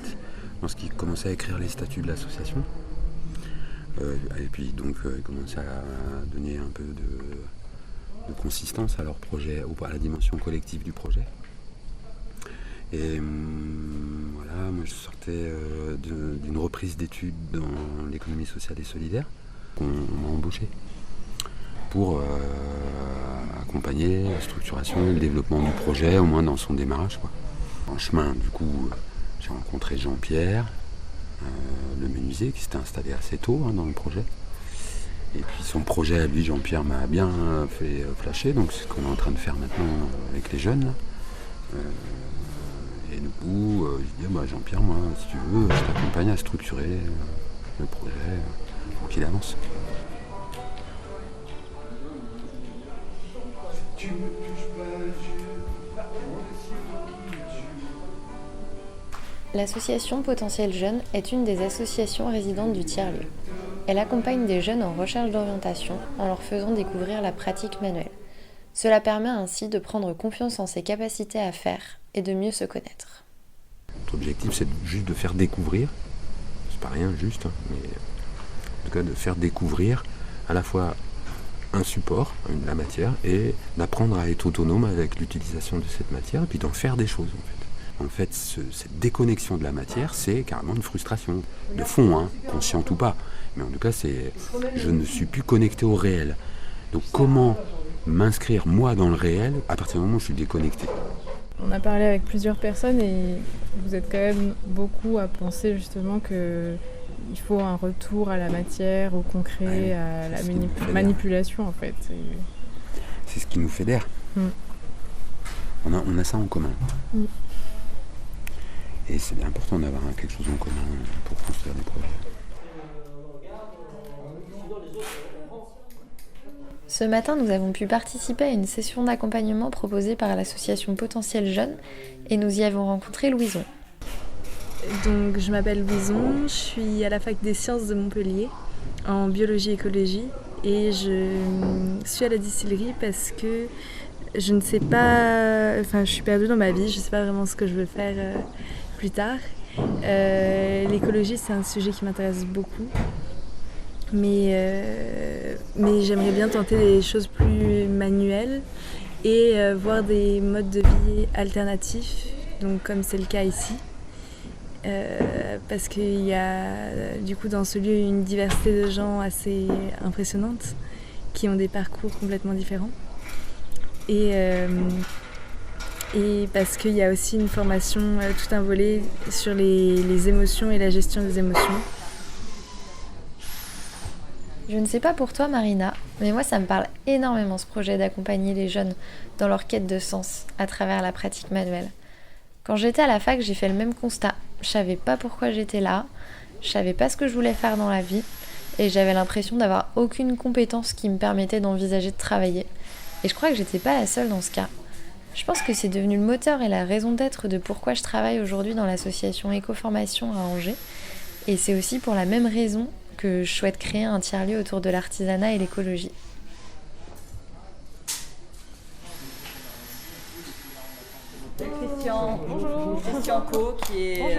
lorsqu'ils commençaient à écrire les statuts de l'association. Et puis donc ils commençaient à donner un peu de consistance à leur projet, ou à la dimension collective du projet. Et voilà, moi je sortais d'une reprise d'études dans l'économie sociale et solidaire. On m'a embauché pour accompagner la structuration et le développement du projet, au moins dans son démarrage, quoi. En chemin, du coup, j'ai rencontré Jean-Pierre, le menuisier, qui s'était installé assez tôt dans le projet. Et puis son projet à lui, Jean-Pierre, m'a bien fait flasher, donc c'est ce qu'on est en train de faire maintenant avec les jeunes. Et du coup, je dis Jean-Pierre, moi, si tu veux, je t'accompagne à structurer le projet pour qu'il avance. L'association Potentiel Jeunes est une des associations résidentes du tiers-lieu. Elle accompagne des jeunes en recherche d'orientation en leur faisant découvrir la pratique manuelle. Cela permet ainsi de prendre confiance en ses capacités à faire et de mieux se connaître. Notre objectif, c'est juste de faire découvrir, c'est pas rien juste, mais en tout cas de faire découvrir à la fois un support, la matière, et d'apprendre à être autonome avec l'utilisation de cette matière, et puis d'en faire des choses en fait. En fait, cette déconnexion de la matière, c'est carrément une frustration, de fond, consciente ou pas. Mais en tout cas, je ne suis plus connecté au réel. Donc comment m'inscrire moi dans le réel à partir du moment où je suis déconnecté? On a parlé avec plusieurs personnes et vous êtes quand même beaucoup à penser justement qu'il faut un retour à la matière, au concret, à la manipulation en fait. C'est ce qui nous fédère. On a ça en commun. Et c'est bien important d'avoir quelque chose en commun pour construire des projets. Ce matin, nous avons pu participer à une session d'accompagnement proposée par l'association Potentiel Jeunes et nous y avons rencontré Louison. Donc, je m'appelle Louison, je suis à la fac des sciences de Montpellier en biologie-écologie et je suis à la distillerie parce que je ne sais pas, je suis perdue dans ma vie, je ne sais pas vraiment ce que je veux faire plus tard. L'écologie, c'est un sujet qui m'intéresse beaucoup. Mais j'aimerais bien tenter des choses plus manuelles et voir des modes de vie alternatifs, donc comme c'est le cas ici. Parce qu'il y a du coup dans ce lieu une diversité de gens assez impressionnante qui ont des parcours complètement différents. Et et parce qu'il y a aussi une formation, tout un volet sur les émotions et la gestion des émotions. Je ne sais pas pour toi Marina, mais moi ça me parle énormément ce projet d'accompagner les jeunes dans leur quête de sens à travers la pratique manuelle. Quand j'étais à la fac, j'ai fait le même constat. Je savais pas pourquoi j'étais là, je savais pas ce que je voulais faire dans la vie et j'avais l'impression d'avoir aucune compétence qui me permettait d'envisager de travailler. Et je crois que j'étais pas la seule dans ce cas. Je pense que c'est devenu le moteur et la raison d'être de pourquoi je travaille aujourd'hui dans l'association Écoformation à Angers. Et c'est aussi pour la même raison que je souhaite créer un tiers-lieu autour de l'artisanat et l'écologie. Christian, bonjour. Christian Co, qui est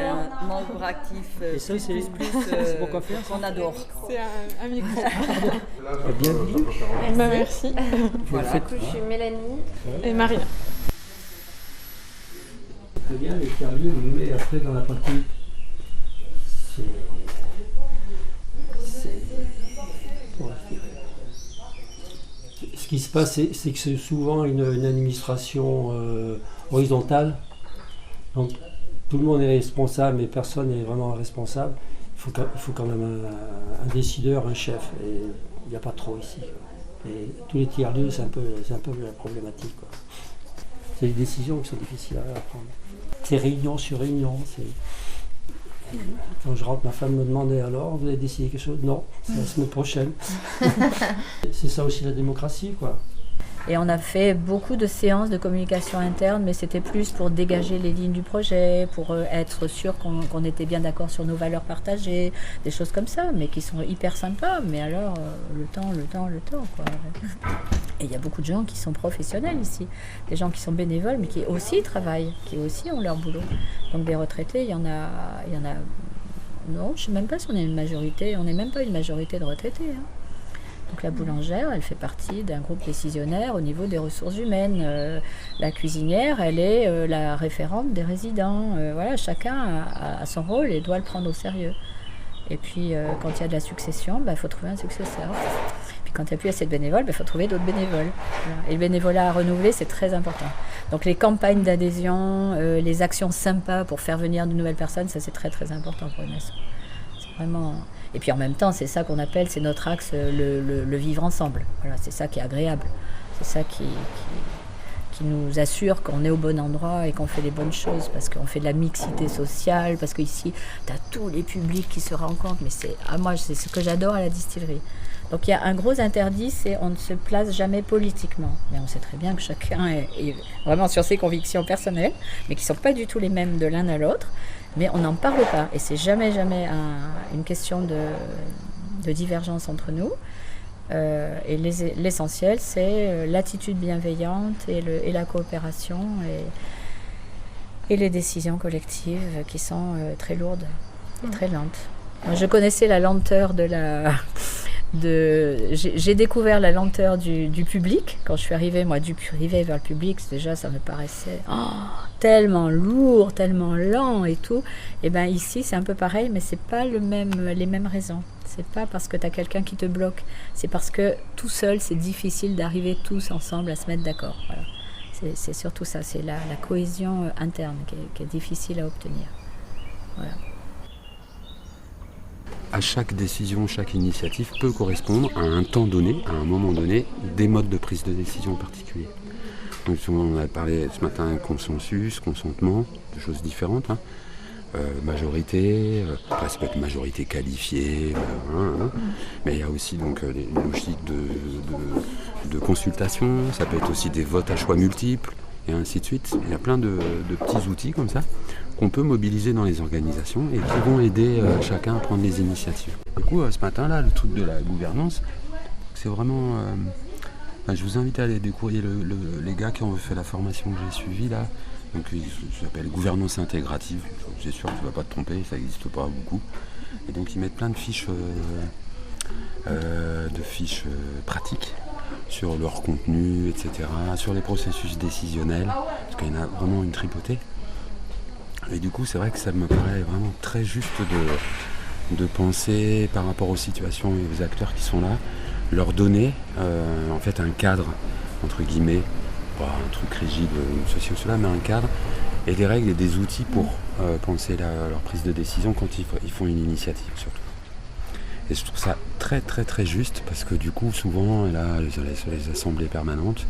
membre actif qu'on adore. C'est un micro. Bienvenue. Merci. Voilà. Du coup, je suis Mélanie. Et Marina. Très bien, les tiers-lieux, vous voulez après dans la pratique. Ce qui se passe, c'est que c'est souvent une administration horizontale. Donc tout le monde est responsable, mais personne n'est vraiment responsable. Il faut quand même un décideur, un chef. Et il n'y a pas trop ici. Et tous les tiers-lieux, c'est un peu la problématique, quoi. C'est des décisions qui sont difficiles à prendre. C'est réunion sur réunion. Quand je rentre, ma femme me demandait alors, vous avez décidé quelque chose? Non, c'est la semaine prochaine. C'est ça aussi la démocratie, quoi. Et on a fait beaucoup de séances de communication interne, mais c'était plus pour dégager les lignes du projet, pour être sûr qu'on était bien d'accord sur nos valeurs partagées, des choses comme ça, mais qui sont hyper sympas. Mais alors, le temps, quoi. Et il y a beaucoup de gens qui sont professionnels ici, des gens qui sont bénévoles, mais qui aussi travaillent, qui aussi ont leur boulot. Donc des retraités, il y en a. Non, je ne sais même pas si on est une majorité, on n'est même pas une majorité de retraités, hein. Donc la boulangère, elle fait partie d'un groupe décisionnaire au niveau des ressources humaines. La cuisinière, elle est la référente des résidents. Voilà, chacun a son rôle et doit le prendre au sérieux. Et puis quand il y a de la succession, il faut trouver un successeur. Puis quand il n'y a plus assez de bénévoles, il faut trouver d'autres bénévoles. Voilà. Et le bénévolat à renouveler, c'est très important. Donc les campagnes d'adhésion, les actions sympas pour faire venir de nouvelles personnes, ça c'est très très important pour une asso. C'est vraiment... Et puis en même temps, c'est ça qu'on appelle, c'est notre axe, le vivre ensemble. Voilà, c'est ça qui est agréable. C'est ça qui nous assure qu'on est au bon endroit et qu'on fait les bonnes choses, parce qu'on fait de la mixité sociale, parce qu'ici, tu as tous les publics qui se rencontrent. Mais moi, c'est ce que j'adore à la distillerie. Donc il y a un gros interdit, c'est on ne se place jamais politiquement. Mais on sait très bien que chacun est vraiment sur ses convictions personnelles, mais qui ne sont pas du tout les mêmes de l'un à l'autre. Mais on n'en parle pas, et c'est jamais une question de divergence entre nous. Et l'essentiel, c'est l'attitude bienveillante et la coopération et les décisions collectives qui sont très lourdes et très lentes. Moi, je connaissais la lenteur j'ai découvert la lenteur du public quand je suis arrivée, moi, du privé vers le public. Déjà, ça me paraissait tellement lourd, tellement lent et tout. Et bien ici, c'est un peu pareil, mais c'est pas les mêmes raisons. C'est pas parce que tu as quelqu'un qui te bloque, c'est parce que tout seul, c'est difficile d'arriver tous ensemble à se mettre d'accord. Voilà. C'est surtout ça, c'est la cohésion interne qui est difficile à obtenir. Voilà. À chaque décision, chaque initiative peut correspondre à un temps donné, à un moment donné, des modes de prise de décision particuliers. Donc on a parlé ce matin consensus, consentement, de choses différentes. Majorité, après ça peut être majorité qualifiée, mais il y a aussi donc des logiques de consultation, ça peut être aussi des votes à choix multiples, et ainsi de suite. Il y a plein de petits outils comme ça qu'on peut mobiliser dans les organisations et qui vont aider chacun à prendre les initiatives. Du coup, ce matin-là, le truc de la gouvernance, c'est vraiment... je vous invite à aller découvrir les gars qui ont fait la formation que j'ai suivie là. Donc, ça s'appelle gouvernance intégrative. C'est sûr que tu ne vas pas te tromper, ça n'existe pas beaucoup. Et donc, ils mettent plein de fiches pratiques sur leur contenu, etc., sur les processus décisionnels, parce qu'il y en a vraiment une tripotée. Et du coup, c'est vrai que ça me paraît vraiment très juste de penser par rapport aux situations et aux acteurs qui sont là, leur donner en fait un cadre, entre guillemets, pas un truc rigide, ceci ou cela, mais un cadre et des règles et des outils pour penser leur prise de décision quand ils font une initiative surtout. Et je trouve ça très très très juste parce que du coup souvent là sur les assemblées permanentes,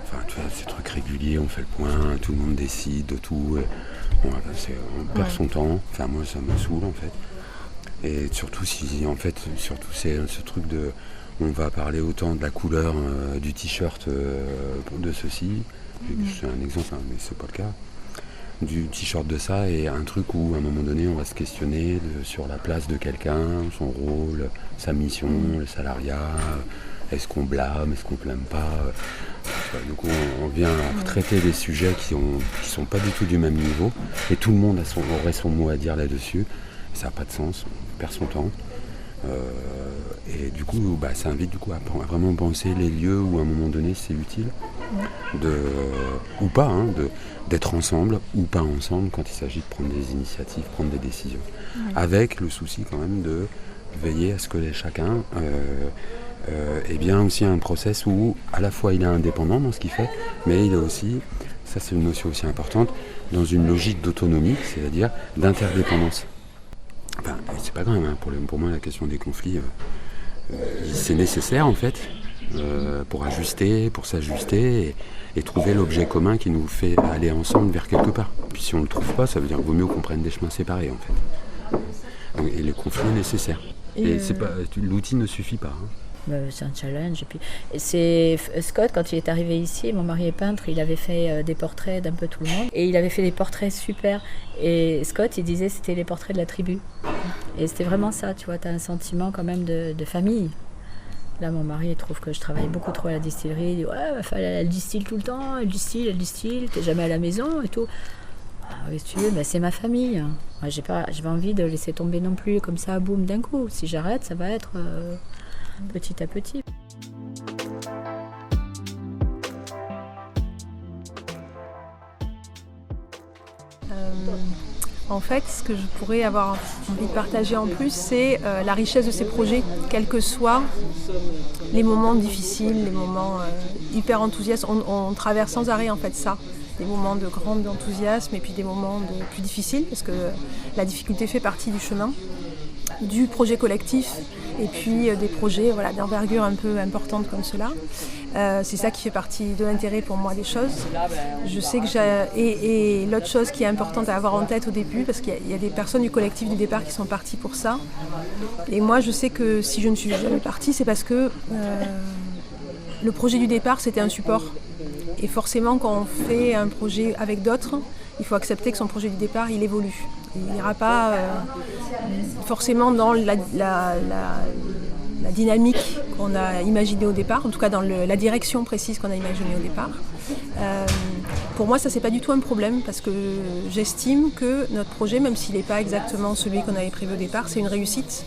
enfin tu vois, ces trucs réguliers, on fait le point, tout le monde décide de tout, on perd son temps, enfin moi ça me saoule en fait. Et surtout c'est ce truc de on va parler autant de la couleur du t-shirt de ceci, c'est un exemple hein, mais c'est pas le cas. Du t-shirt de ça et un truc où à un moment donné on va se questionner sur la place de quelqu'un, son rôle, sa mission, le salariat, est-ce qu'on blâme, est-ce qu'on blâme pas. Donc on vient traiter des sujets qui sont pas du tout du même niveau et tout le monde aurait son mot à dire là-dessus. Ça n'a pas de sens, on perd son temps. Et du coup ça invite à vraiment penser les lieux où à un moment donné c'est utile ou pas d'être ensemble ou pas ensemble quand il s'agit de prendre des initiatives, prendre des décisions, avec le souci quand même de veiller à ce que chacun ait bien aussi un process où à la fois il est indépendant dans ce qu'il fait, mais il est aussi, ça c'est une notion aussi importante, dans une logique d'autonomie, c'est-à-dire d'interdépendance. Enfin, c'est pas grave, hein. Pour moi la question des conflits c'est nécessaire en fait pour ajuster, pour s'ajuster et trouver l'objet commun qui nous fait aller ensemble vers quelque part. Puis si on le trouve pas, ça veut dire qu'il vaut mieux qu'on prenne des chemins séparés en fait. Donc, et le conflit est nécessaire. Et l'outil ne suffit pas. Hein. C'est un challenge. Et puis, c'est Scott, quand il est arrivé ici, mon mari est peintre, il avait fait des portraits d'un peu tout le monde. Et il avait fait des portraits super. Et Scott, il disait que c'était les portraits de la tribu. Et c'était vraiment ça, tu vois, tu as un sentiment quand même de famille. Là, mon mari, il trouve que je travaille beaucoup trop à la distillerie. Il dit, ouais, elle distille tout le temps, elle distille, t'es jamais à la maison et tout. Ah, oui, si tu veux, c'est ma famille. Moi, j'ai pas envie de laisser tomber non plus comme ça, boum, d'un coup. Si j'arrête, ça va être petit à petit. En fait, ce que je pourrais avoir envie de partager en plus, c'est la richesse de ces projets, quels que soient les moments difficiles, les moments hyper enthousiastes. On traverse sans arrêt en fait ça, des moments de grand enthousiasme et puis des moments plus difficiles, parce que la difficulté fait partie du chemin, du projet collectif et puis des projets d'envergure un peu importante comme cela. C'est ça qui fait partie de l'intérêt pour moi des choses. Je sais que et l'autre chose qui est importante à avoir en tête au début, parce qu'il y a des personnes du collectif du départ qui sont parties pour ça. Et moi je sais que si je ne suis jamais partie, c'est parce que le projet du départ c'était un support. Et forcément quand on fait un projet avec d'autres, il faut accepter que son projet du départ il évolue. Il n'ira pas forcément dans la dynamique qu'on a imaginée au départ, en tout cas dans la direction précise qu'on a imaginée au départ. Pour moi, ça c'est pas du tout un problème parce que j'estime que notre projet, même s'il n'est pas exactement celui qu'on avait prévu au départ, c'est une réussite.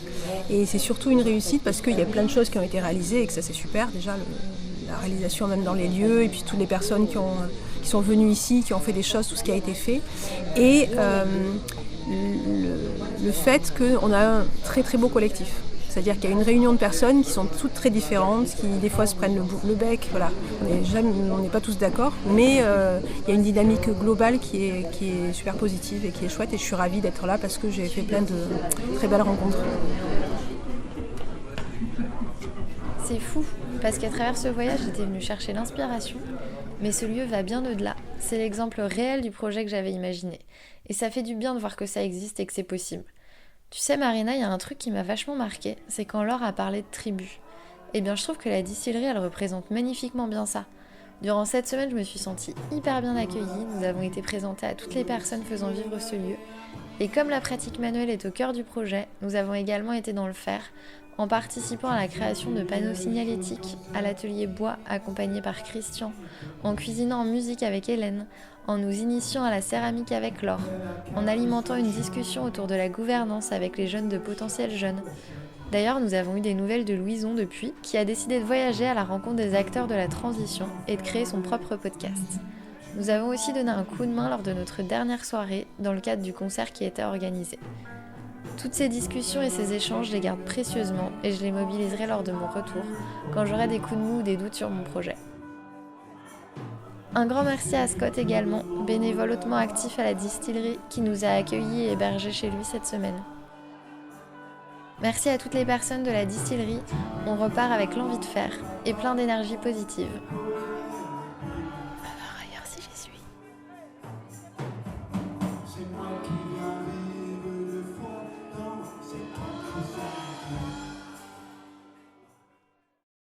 Et c'est surtout une réussite parce qu'il y a plein de choses qui ont été réalisées et que ça c'est super. Déjà la réalisation même dans les lieux et puis toutes les personnes qui sont venues ici, qui ont fait des choses, tout ce qui a été fait. Et le fait qu'on a un très très beau collectif. C'est-à-dire qu'il y a une réunion de personnes qui sont toutes très différentes, qui des fois se prennent le bec, voilà. On n'est pas tous d'accord, mais il y a une dynamique globale qui est super positive et qui est chouette et je suis ravie d'être là parce que j'ai fait plein de très belles rencontres. C'est fou, parce qu'à travers ce voyage, j'étais venue chercher l'inspiration, mais ce lieu va bien au-delà. C'est l'exemple réel du projet que j'avais imaginé. Et ça fait du bien de voir que ça existe et que c'est possible. Tu sais Marina, il y a un truc qui m'a vachement marqué, c'est quand Laure a parlé de tribu. Eh bien je trouve que la distillerie, elle représente magnifiquement bien ça. Durant cette semaine, je me suis sentie hyper bien accueillie, nous avons été présentés à toutes les personnes faisant vivre ce lieu. Et comme la pratique manuelle est au cœur du projet, nous avons également été dans le faire, en participant à la création de panneaux signalétiques, à l'atelier bois accompagné par Christian, en cuisinant en musique avec Hélène, en nous initiant à la céramique avec Laure, en alimentant une discussion autour de la gouvernance avec les jeunes de Potentiel Jeunes. D'ailleurs, nous avons eu des nouvelles de Louison depuis, qui a décidé de voyager à la rencontre des acteurs de la transition et de créer son propre podcast. Nous avons aussi donné un coup de main lors de notre dernière soirée, dans le cadre du concert qui était organisé. Toutes ces discussions et ces échanges, je les garde précieusement et je les mobiliserai lors de mon retour, quand j'aurai des coups de mou ou des doutes sur mon projet. Un grand merci à Scott également, bénévole hautement actif à la distillerie qui nous a accueillis et hébergés chez lui cette semaine. Merci à toutes les personnes de la distillerie, on repart avec l'envie de faire et plein d'énergie positive.